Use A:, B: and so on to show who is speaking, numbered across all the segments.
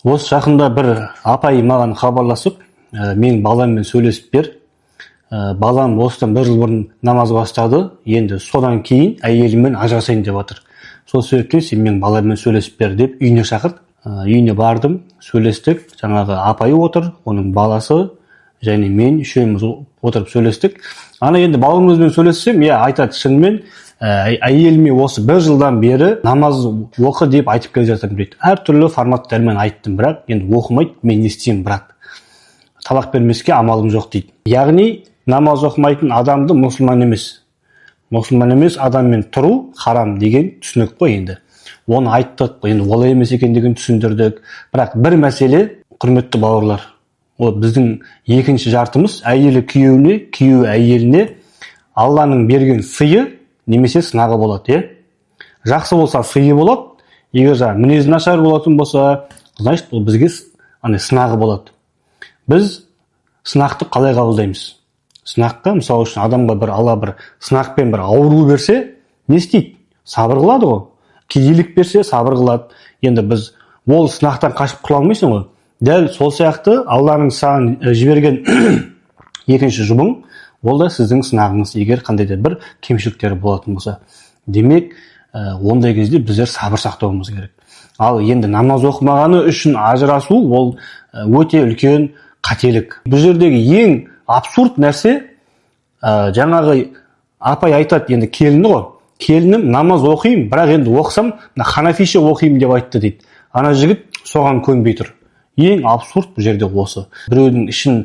A: Осы жақында бір апай маған хабарласып, менің баламмен сөйлесіп бер. Балам осыдан бір жыл бұрын намаз бастады, енді содан кейін әйеліммен ажырасайын деп жатыр. Сол себептен сен менің баламмен сөйлесіп бер деп үйіне шақырды. Үйіне бардым, сөйлестік. Жаңағы апайы отыр, оның баласы және мен үшеуміз отырып сөйлестік. Ана енді баламызбен сөйлессем, айтады, шынымен әйеліме осы бір жылдан бері намаз оқы деп айтып келе жатырмын дейді. Әртүрлі форматтармен айттым, бірақ енді оқымайды, мен не істеймін, бірақ талақ бермеске амалым жоқ дейді. Яғни намаз оқымайтын адамды мұсылман емес адаммен тұру харам деген түсінік қой енді. Оны айттық, енді олай емес екендігін түсіндірдік. Бірақ бір мәселе, құрметті бауырлар, ол біздің екінші жартымыз әйелі күйеуіне, күйеуі әйеліне Алланың берген сыйы немесе сынағы болады, Жақсы болса сыйы болады, егер мінезі нашар болатын болса, значит, ол бізге сынағы болады. Біз сынақты қалай қабылдаймыз? Сынаққа, мысалы үшін, адамға Алла бір сынақпен бір ауру берсе, не істейді? Сабыр қылады ғой. Кедейлік берсе, сабыр қылады. Енді біз ол сынақтан қашып құтыла алмайсың ғой. Дәл сол сияқты Алланың саған жіберген екінші жұбың, ол да сіздің сынағыңыз, егер қандай да бір кемшіліктері болатын болса. Демек, ондай кезде біздер сабыр сақтауымыз керек. Ал енді намаз оқымағаны үшін ажырасу, ол өте үлкен қателік. Бұл жердегі ең абсурд нәрсе, жаңағы апай айтады, енді келіні ғой. Келінім намаз оқимын, бірақ енді оқысам, ханафише оқимын деп айтты дейді. Ана жігіт соған көнбей тұр. Ең абсурд бұл жерде осы. Біреудің ішін,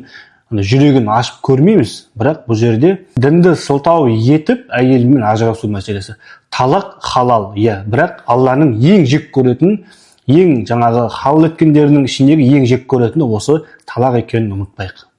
A: жүрегін ашып көрмейміз, бірақ бұл жерде дінді сылтау етіп әйелімен ажырасу мәселесі. Талақ халал, бірақ Алланың ең жек көретін, ең жаңағы халал еткендерінің ішіндегі ең жек көретіні осы талақ екенін ұмытпайық.